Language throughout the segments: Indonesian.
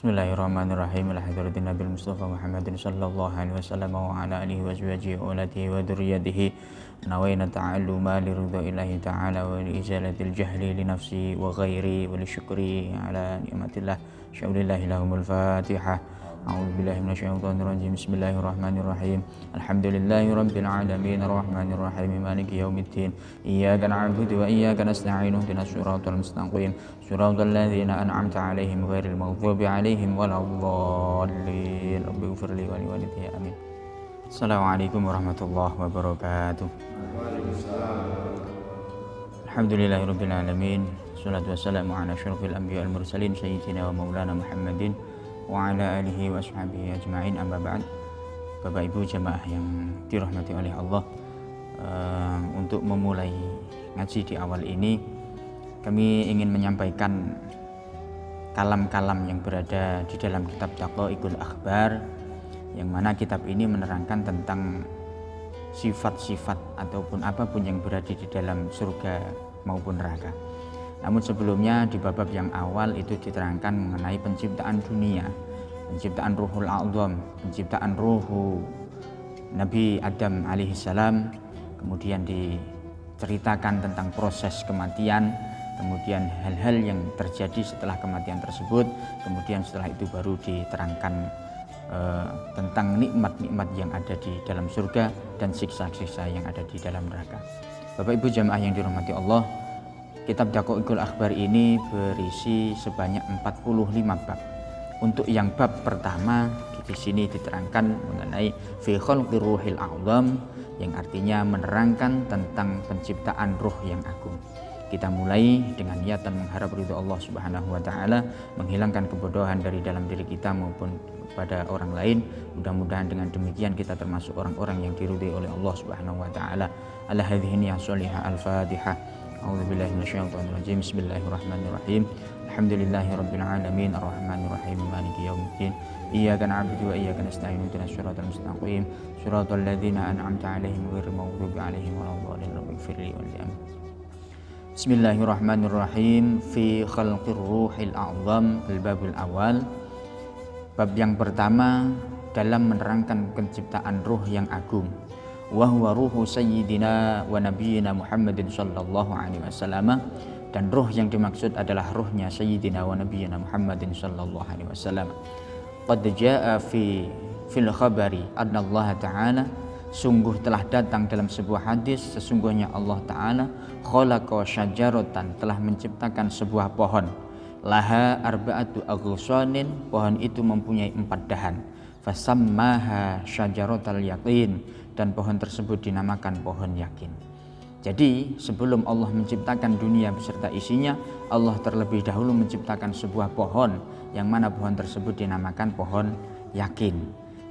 Bismillahirrahmanirrahim. Alhamdulillahi Nabil Mustafa Muhammadin sallallahu alaihi wasallam wa ala alihi wa sahbihi wa ulatihi wa dzurriyyatihi. Nawayna ta'alluma li ridha'illahi ta'ala wa li izalatil jahli li nafsi wa ghairi wa li syukri ala ni'matillah. Syaulillahi lahumul Fatihah. A'udzu billahi minasyaitonir rajim. Bismillahirrahmanirrahim. Alhamdulillahi rabbil alamin arrahmanir rahim maliki yaumiddin. Iyyaka na'budu wa iyyaka nasta'in. Ihdinas siratal mustaqim. Siratal ladzina an'amta 'alaihim ghairil maghdubi 'alaihim waladdallin. Rabbighfirli wa liwalidayya amin. Assalamualaikum warahmatullahi wabarakatuh. Alhamdulillahirabbil alamin. Wassalatu wassalamu ala asyrafil anbiya'i wal mursalin sayyidina wa maulana Muhammadin wa ala alihi wa sahbihi ajma'in, amma ba'd. Bapak Ibu jamaah yang dirahmati oleh Allah, untuk memulai ngaji di awal ini kami ingin menyampaikan kalam-kalam yang berada di dalam kitab Daqaiqul Akhbar, yang mana kitab ini menerangkan tentang sifat-sifat ataupun apapun yang berada di dalam surga maupun neraka. Namun sebelumnya di bab yang awal itu diterangkan mengenai penciptaan dunia, penciptaan ruhul a'zam, penciptaan ruhu Nabi Adam alaihissalam, kemudian diceritakan tentang proses kematian, kemudian hal-hal yang terjadi setelah kematian tersebut, kemudian setelah itu baru diterangkan tentang nikmat-nikmat yang ada di dalam surga dan siksa-siksa yang ada di dalam neraka. Bapak Ibu jamaah yang dirahmati Allah, kitab Daqaiqul Akhbar ini berisi sebanyak 45 bab. Untuk yang bab pertama di sini diterangkan mengenai fi khalqir ruhil a'zam, yang artinya menerangkan tentang penciptaan ruh yang agung. Kita mulai dengan niatan mengharap ridho Allah Subhanahu wa taala, menghilangkan kebodohan dari dalam diri kita maupun pada orang lain. Mudah-mudahan dengan demikian kita termasuk orang-orang yang diridhai oleh Allah Subhanahu wa taala. Ala hadhihi niyyah shalihah al-Fatihah. A'udzu billahi minasyaitonir rajim. Bismillahirrahmanirrahim. Alhamdulillahi rabbil alamin arrahmanir rahim maliki yaumiddin. Iyyaka na'budu wa iyyaka nasta'in. Ihdinas siratal mustaqim. Siratal ladzina an'amta 'alaihim ghairil maghdubi 'alaihim waladdallin. Rabbighfirli wa li. Bismillahirrahmanirrahim. Fi khalqir ruhil a'zam, al-babul awal. Bab yang pertama dalam menerangkan penciptaan ruh yang agung. Wa huwa ruhu sayyidina wa nabiyyina Muhammadin sallallahu alaihi wasallam, dan ruh yang dimaksud adalah ruhnya sayyidina wa nabiyyina Muhammadin sallallahu alaihi wasallam. Qad jaa fil khabari anna Allah ta'ala, sungguh telah datang dalam sebuah hadis, sesungguhnya Allah ta'ala khalaqa syajaratan, telah menciptakan sebuah pohon, laha arba'atu aghsanin, pohon itu mempunyai 4 dahan, fasammaha syajaratal yaqin, dan pohon tersebut dinamakan pohon yakin. Jadi sebelum Allah menciptakan dunia beserta isinya, Allah terlebih dahulu menciptakan sebuah pohon, yang mana pohon tersebut dinamakan pohon yakin.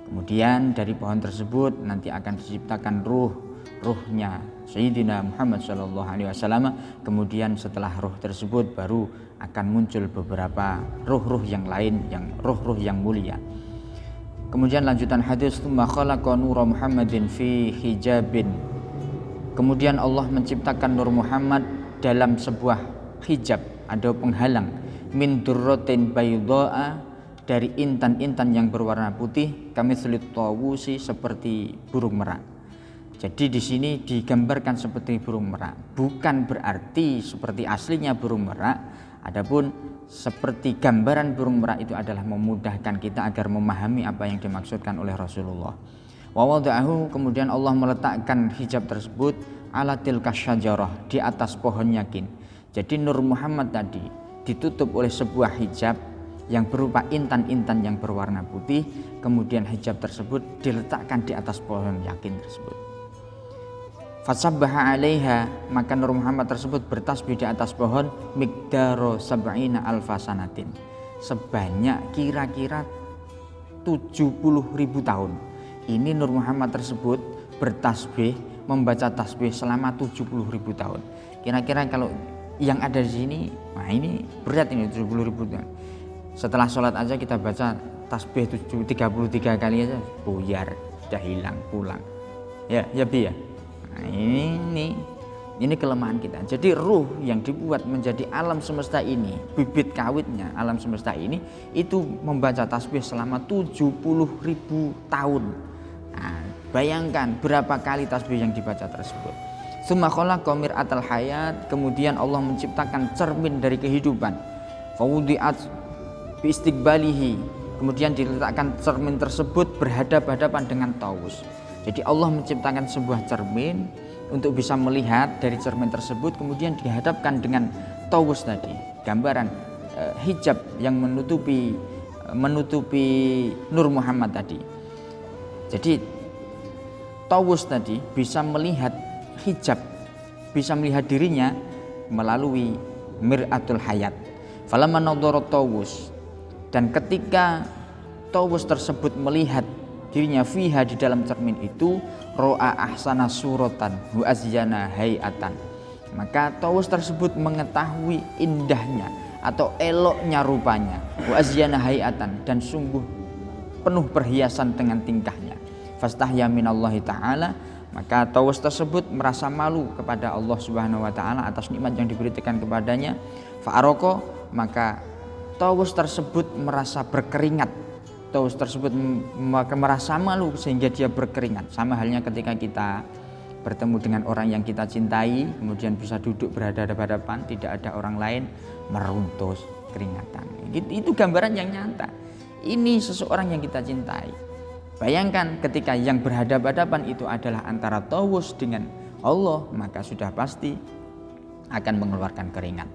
Kemudian dari pohon tersebut nanti akan diciptakan ruhnya Sayyidina Muhammad SAW. Kemudian setelah ruh tersebut baru akan muncul beberapa ruh-ruh yang lain, yang ruh-ruh yang mulia. Kemudian lanjutan hadis, tsumma khalaqa nura Muhammadin fi hijabin. Kemudian Allah menciptakan Nur Muhammad dalam sebuah hijab, ada penghalang, min durratin bayda'a, dari intan-intan yang berwarna putih, kamitslit tawusi, seperti burung merak. Jadi di sini digambarkan seperti burung merak, bukan berarti seperti aslinya burung merak. Adapun seperti gambaran burung merak itu adalah memudahkan kita agar memahami apa yang dimaksudkan oleh Rasulullah. Wa wada'ahu, kemudian Allah meletakkan hijab tersebut ala tilka syajarah, di atas pohon yakin. Jadi Nur Muhammad tadi ditutup oleh sebuah hijab yang berupa intan-intan yang berwarna putih, kemudian hijab tersebut diletakkan di atas pohon yakin tersebut. Fasabbaha 'alaiha, maka Nur Muhammad tersebut bertasbih di atas pohon miqdaro sab'ina alfa sanatin, sebanyak kira-kira 70.000 tahun. Ini Nur Muhammad tersebut bertasbih, membaca tasbih selama 70.000 tahun. Kira-kira kalau yang ada di sini, nah ini berat ini 70.000 tahun. Setelah sholat aja kita baca tasbih 33 kali aja, buyar, sudah hilang, pulang. Ya Bi ya. Nah, ini Ini kelemahan kita. Jadi ruh yang dibuat menjadi alam semesta ini, bibit kawitnya alam semesta ini, itu membaca tasbih selama 70.000 tahun. Nah, bayangkan berapa kali tasbih yang dibaca tersebut. Tsumma khalaqa mir'atal hayat, kemudian Allah menciptakan cermin dari kehidupan. Fawudi'at bi istiqbalihi, kemudian diletakkan cermin tersebut berhadap-hadapan dengan Taus. Jadi Allah menciptakan sebuah cermin untuk bisa melihat dari cermin tersebut, kemudian dihadapkan dengan Taus tadi, gambaran hijab yang menutupi Nur Muhammad tadi. Jadi Taus tadi bisa melihat hijab, bisa melihat dirinya melalui mir'atul hayat. Falamma nadhara Taus, dan ketika Taus tersebut melihat dirinya fiha di dalam cermin itu, ro'a ahsana suratan wa azyana hayatan, maka Taus tersebut mengetahui indahnya atau eloknya rupanya, wa azyana hayatan, dan sungguh penuh perhiasan dengan tingkahnya. Fastahya minallahi ta'ala, maka Taus tersebut merasa malu kepada Allah Subhanahu wa taala atas nikmat yang diberikan kepadanya. Fa'aroko, maka Taus tersebut merasa berkeringat. Taus tersebut merasa malu sehingga dia berkeringat. Sama halnya ketika kita bertemu dengan orang yang kita cintai, kemudian bisa duduk berhadapan-hadapan, tidak ada orang lain, meruntus keringatan. Itu gambaran yang nyata. Ini seseorang yang kita cintai. Bayangkan ketika yang berhadapan-hadapan itu adalah antara Taus dengan Allah, maka sudah pasti akan mengeluarkan keringat.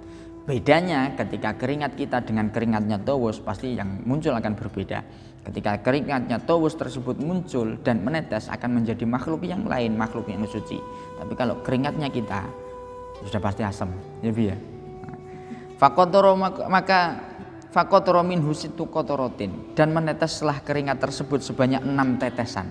Bedanya ketika keringat kita dengan keringatnya Taus, pasti yang muncul akan berbeda. Ketika keringatnya Taus tersebut muncul dan menetes, akan menjadi makhluk yang lain, makhluk yang suci. Tapi kalau keringatnya kita, sudah pasti asam, ya bi ya. Fakotoro minhu situ kotorotin, dan meneteslah keringat tersebut sebanyak 6 tetesan.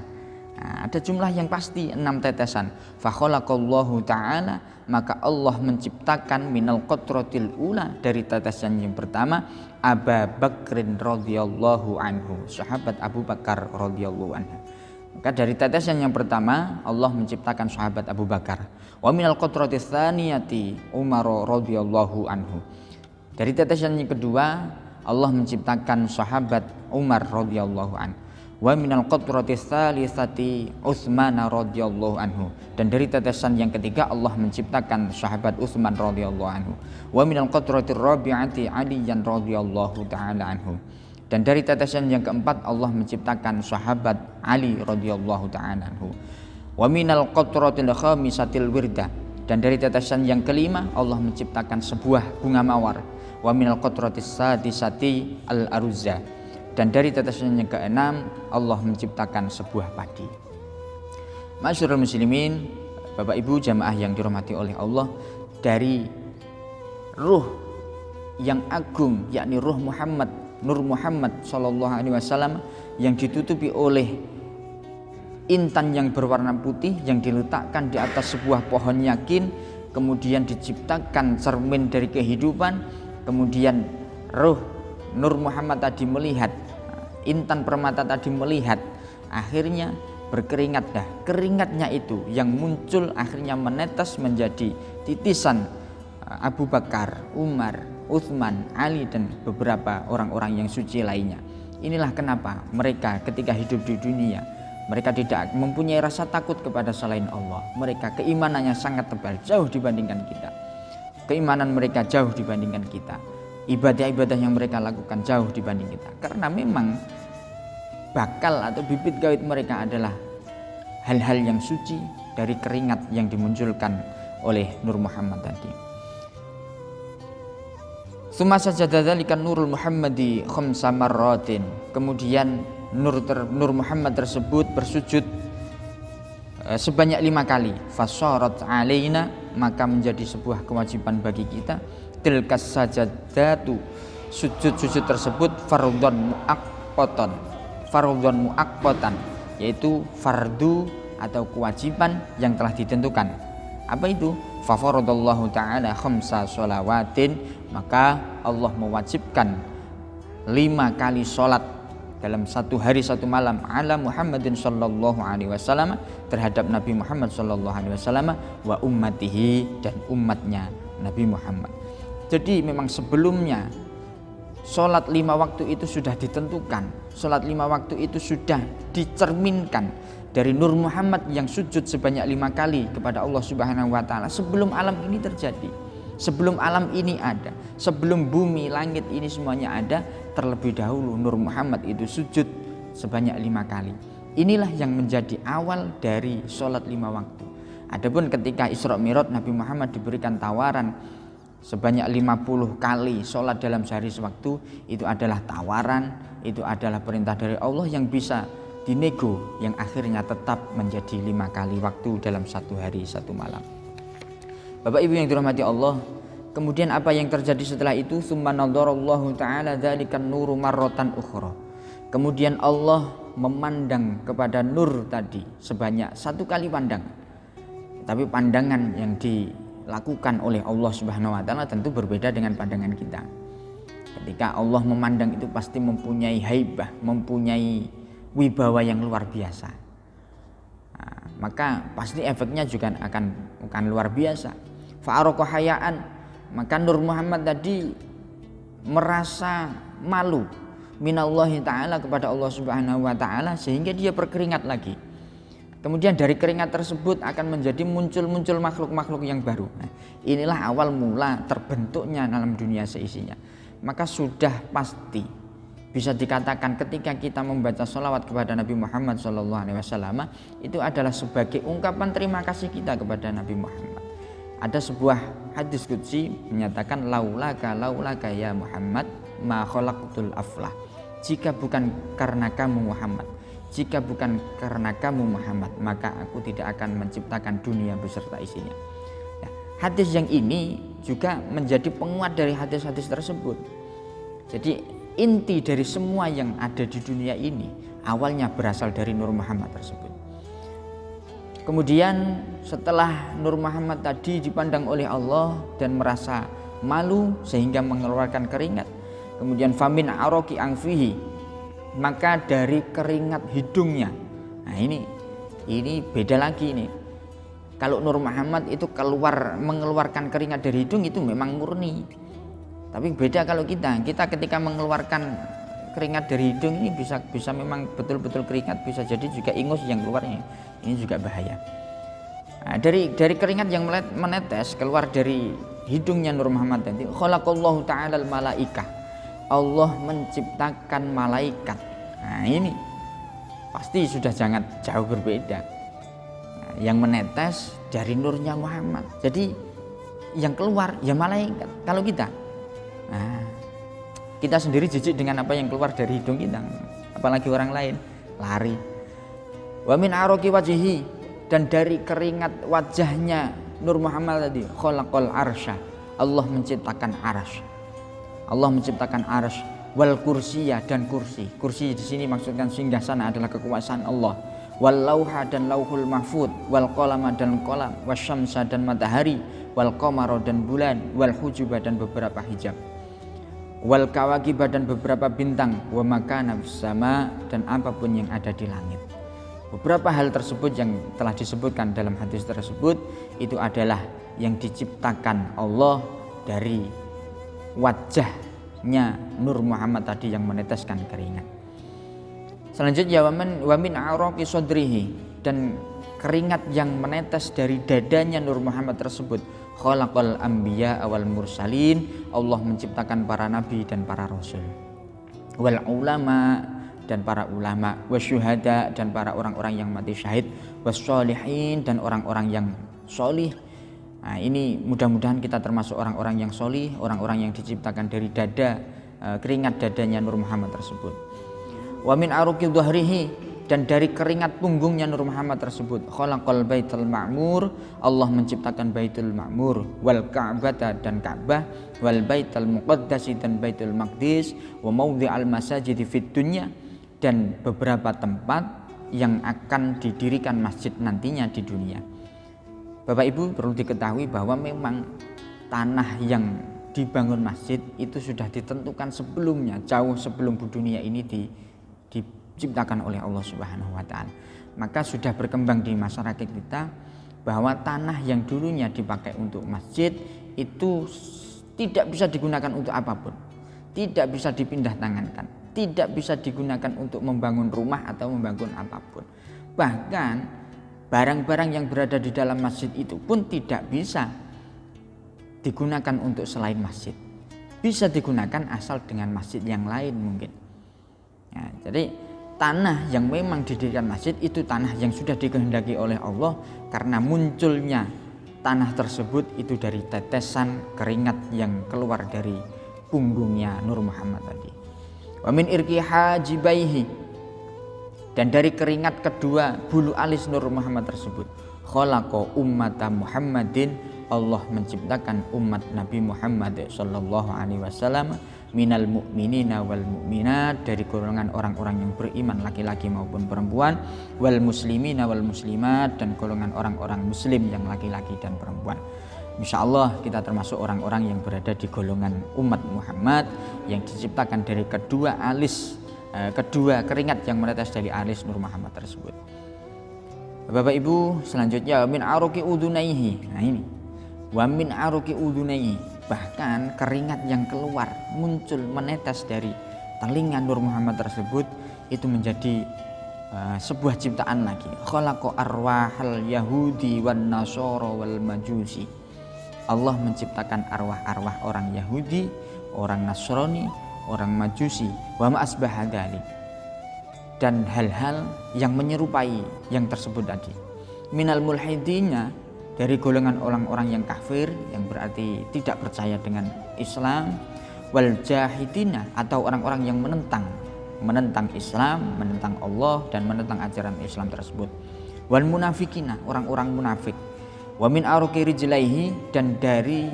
Nah, ada jumlah yang pasti 6 tetesan. Fakhalaqallahu ta'ala, maka Allah menciptakan minal qatratil ula, dari tetesan yang pertama, Abu Bakrin radhiyallahu anhu, sahabat Abu Bakar radhiyallahu anhu. Maka dari tetesan yang pertama Allah menciptakan sahabat Abu Bakar. Wa minal qatratis tsaniyati Umar radhiyallahu anhu. Dari tetesan yang kedua Allah menciptakan sahabat Umar radhiyallahu anhu. Wa minal qatratis tsalitsati Utsman radhiyallahu anhu, dan dari tetesan yang ketiga Allah menciptakan sahabat Utsman radhiyallahu anhu. Wa minal qatratir rabi'ati Ali radhiyallahu taala anhu, dan dari tetesan yang keempat Allah menciptakan sahabat Ali radhiyallahu taala anhu. Wa minal qatratil khamisatil wirda, dan dari tetesan yang kelima Allah menciptakan sebuah bunga mawar. Wa minal qatratis sadisati al-aruzza, dan dari tetesan yang keenam Allah menciptakan sebuah padi. Masyarul muslimin, Bapak Ibu jamaah yang dirahmati oleh Allah, dari ruh yang agung, yakni ruh Muhammad, Nur Muhammad sallallahu alaihi wasallam, yang ditutupi oleh intan yang berwarna putih yang diletakkan di atas sebuah pohon yakin, kemudian diciptakan cermin dari kehidupan, kemudian ruh Nur Muhammad tadi melihat, intan permata tadi melihat, akhirnya berkeringat dah. Keringatnya itu yang muncul akhirnya menetes menjadi titisan Abu Bakar, Umar, Utsman, Ali, dan beberapa orang-orang yang suci lainnya. Inilah kenapa mereka ketika hidup di dunia, mereka tidak mempunyai rasa takut kepada selain Allah. Mereka keimanannya sangat tebal, jauh dibandingkan kita. Keimanan mereka jauh dibandingkan kita. Ibadah-ibadah yang mereka lakukan jauh dibanding kita. Karena memang bakal atau bibit gawit mereka adalah hal-hal yang suci dari keringat yang dimunculkan oleh Nur Muhammad tadi. Tsumma sajada dzalika Nurul Muhammadi khamsa marratin. Kemudian Nur Muhammad tersebut bersujud sebanyak 5 kali. Fasharat alaina, maka menjadi sebuah kewajiban bagi kita. Tilkas sajadatu, sujud-sujud tersebut fardhon muaqqatan, yaitu fardu atau kewajiban yang telah ditentukan. Apa itu? Fa faradallahu ta'ala khamsa sholawatin, maka Allah mewajibkan 5 kali sholat dalam satu hari satu malam ala Muhammadin sallallahu alaihi wasallam, terhadap Nabi Muhammad sallallahu alaihi wasallam, wa ummatihi, dan umatnya Nabi Muhammad. Jadi memang sebelumnya sholat 5 waktu itu sudah ditentukan, sholat 5 waktu itu sudah dicerminkan dari Nur Muhammad yang sujud sebanyak 5 kali kepada Allah Subhanahu wa taala sebelum alam ini terjadi. Sebelum alam ini ada, sebelum bumi, langit ini semuanya ada, terlebih dahulu Nur Muhammad itu sujud sebanyak 5 kali. Inilah yang menjadi awal dari sholat 5 waktu. Adapun ketika Isra Mi'raj, Nabi Muhammad diberikan tawaran sebanyak 50 kali sholat dalam sehari sewaktu, itu adalah tawaran, itu adalah perintah dari Allah yang bisa dinego, yang akhirnya tetap menjadi 5 kali waktu dalam satu hari satu malam. Bapak Ibu yang dirahmati Allah, kemudian apa yang terjadi setelah itu? Tsumma nadharallahu ta'ala dzalikan nuru marratan ukhra. Kemudian Allah memandang kepada nur tadi sebanyak 1 kali pandangan. Tapi pandangan yang dilakukan oleh Allah Subhanahu wa taala tentu berbeda dengan pandangan kita. Ketika Allah memandang itu pasti mempunyai haibah, mempunyai wibawa yang luar biasa. Nah, maka pasti efeknya juga akan luar biasa. Fa'araqa hayaan, maka Nur Muhammad tadi merasa malu minallahi ta'ala, kepada Allah Subhanahu wa taala, sehingga dia berkeringat lagi. Kemudian dari keringat tersebut akan menjadi muncul makhluk-makhluk yang baru. Nah, inilah awal mula terbentuknya alam dunia seisinya. Maka sudah pasti bisa dikatakan ketika kita membaca sholawat kepada Nabi Muhammad SAW, itu adalah sebagai ungkapan terima kasih kita kepada Nabi Muhammad. Ada sebuah hadis qudsi menyatakan laulaka ya Muhammad ma khalaqtul aflah. Jika bukan karena kamu Muhammad, jika bukan karena kamu Muhammad, maka aku tidak akan menciptakan dunia beserta isinya. Ya, hadis yang ini juga menjadi penguat dari hadis-hadis tersebut. Jadi inti dari semua yang ada di dunia ini awalnya berasal dari Nur Muhammad tersebut. Kemudian setelah Nur Muhammad tadi dipandang oleh Allah dan merasa malu sehingga mengeluarkan keringat, kemudian famin aroki angfihi, maka dari keringat hidungnya. Nah ini beda lagi ini. Kalau Nur Muhammad itu mengeluarkan keringat dari hidung itu memang murni. Tapi beda kalau kita ketika mengeluarkan keringat dari hidung ini bisa memang betul-betul keringat, bisa jadi juga ingus yang keluarnya. Ini juga bahaya. Nah, dari keringat yang menetes keluar dari hidungnya Nur Muhammad tadi, khalaqallahu ta'ala al-malaikah. Allah menciptakan malaikat. Nah, ini pasti sudah sangat jauh berbeda. Nah, yang menetes dari nurnya Muhammad. Jadi yang keluar ya malaikat. Kalau kita, nah, kita sendiri jijik dengan apa yang keluar dari hidung kita, apalagi orang lain, lari. Wa min aroki wajihi, dan dari keringat wajahnya Nur Muhammad tadi, khalaqal arsya. Allah menciptakan arsy. Allah menciptakan arsy, wal kursiya, dan kursi. Kursi di sini maksudkan singgasana adalah kekuasaan Allah. Wal lauha, dan lauhul mahfud, wal qalama, dan qalam, wasyamsa, dan matahari, wal qamara, dan bulan, wal hujuba, dan beberapa hijab, wal kawakiba, dan beberapa bintang, wa makana fis sama, dan apapun yang ada di langit. Beberapa hal tersebut yang telah disebutkan dalam hadis tersebut itu adalah yang diciptakan Allah dari wajahnya Nur Muhammad tadi yang meneteskan keringat. Selanjutnya wa min araqi sadrihi, dan keringat yang menetes dari dadanya Nur Muhammad tersebut, khalaqal anbiya wal mursalin. Allah menciptakan para nabi dan para rasul, wal ulama, dan para ulama, wasyuhada, dan para orang-orang yang mati syahid, wassolihin, dan orang-orang yang solih. Nah, ini mudah-mudahan kita termasuk orang-orang yang solih, orang-orang yang diciptakan dari keringat dadanya Nur Muhammad tersebut. Wa min aruqi dhahrihi, dan dari keringat punggungnya Nur Muhammad tersebut, khalaqal baitul ma'mur. Allah menciptakan Baitul Ma'mur, wal Ka'bata, dan Ka'bah, wal baitul muqaddas, dan Baitul Maqdis, wa maudhi'al masajid fid dunya, dan beberapa tempat yang akan didirikan masjid nantinya di dunia. Bapak Ibu, perlu diketahui bahwa memang tanah yang dibangun masjid itu sudah ditentukan sebelumnya, jauh sebelum dunia ini diciptakan oleh Allah Subhanahu wa taala. Maka sudah berkembang di masyarakat kita bahwa tanah yang dulunya dipakai untuk masjid itu tidak bisa digunakan untuk apapun. Tidak bisa dipindah tangankan, tidak bisa digunakan untuk membangun rumah atau membangun apapun. Bahkan barang-barang yang berada di dalam masjid itu pun tidak bisa digunakan untuk selain masjid. Bisa digunakan asal dengan masjid yang lain mungkin. Ya, jadi tanah yang memang didirikan masjid itu tanah yang sudah dikehendaki oleh Allah, karena munculnya tanah tersebut itu dari tetesan keringat yang keluar dari punggungnya Nur Muhammad tadi. Wa min irqi hajibaihi, dan dari keringat kedua bulu alis Nur Muhammad tersebut, khalaqa ummata Muhammadin, Allah menciptakan umat Nabi Muhammad sallallahu alaihi wasallam minal mu'minina wal mu'minat, dari golongan orang-orang yang beriman laki-laki maupun perempuan, wal muslimina wal muslimat, dan golongan orang-orang muslim yang laki-laki dan perempuan. Insyaallah kita termasuk orang-orang yang berada di golongan umat Muhammad yang diciptakan dari kedua keringat yang menetes dari alis Nur Muhammad tersebut. Bapak Ibu, selanjutnya min aruqi udunaihi. Nah ini, wa min aruqi udunaihi, bahkan keringat yang keluar muncul menetes dari telinga Nur Muhammad tersebut itu menjadi sebuah ciptaan lagi. Khalaqa arwahal yahudi wan nasara wal majusi. Allah menciptakan arwah-arwah orang Yahudi, orang Nasrani, orang Majusi, wa ma asbaha dzalik, dan hal-hal yang menyerupai yang tersebut tadi. Minal mulhidina, dari golongan orang-orang yang kafir, yang berarti tidak percaya dengan Islam, wal jahidina, atau orang-orang yang menentang Islam, menentang Allah dan menentang ajaran Islam tersebut. Wal munafikina, orang-orang munafik. Wa min aruqi rijlaihi, dan dari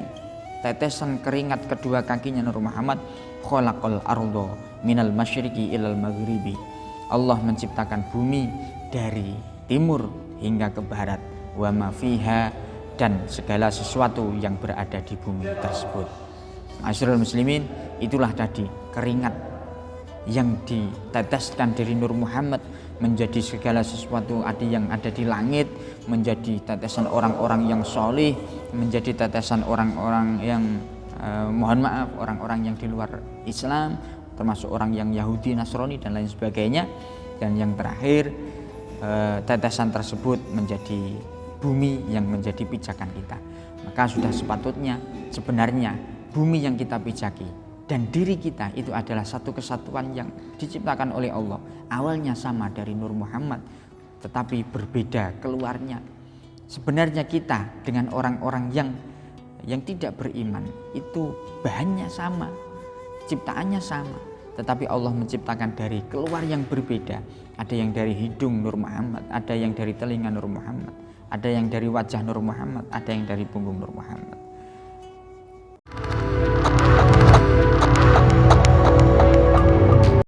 tetesan keringat kedua kakinya Nur Muhammad, khalaqal arda minal masyriqi ilal maghribi, Allah menciptakan bumi dari timur hingga ke barat, wa ma fiha, dan segala sesuatu yang berada di bumi tersebut. Ma'asyiral muslimin, itulah tadi keringat yang diteteskan dari Nur Muhammad menjadi segala sesuatu yang ada di langit, menjadi tetesan orang-orang yang solih, menjadi tetesan orang-orang yang orang-orang yang di luar Islam, termasuk orang yang Yahudi, Nasrani dan lain sebagainya. Dan yang terakhir, tetesan tersebut menjadi bumi yang menjadi pijakan kita. Maka sudah sepatutnya sebenarnya bumi yang kita pijaki dan diri kita itu adalah satu kesatuan yang diciptakan oleh Allah. Awalnya sama dari Nur Muhammad, tetapi berbeda keluarnya. Sebenarnya kita dengan orang-orang yang tidak beriman itu bahannya sama, ciptaannya sama, tetapi Allah menciptakan dari keluar yang berbeda. Ada yang dari hidung Nur Muhammad, ada yang dari telinga Nur Muhammad, ada yang dari wajah Nur Muhammad, ada yang dari punggung Nur Muhammad.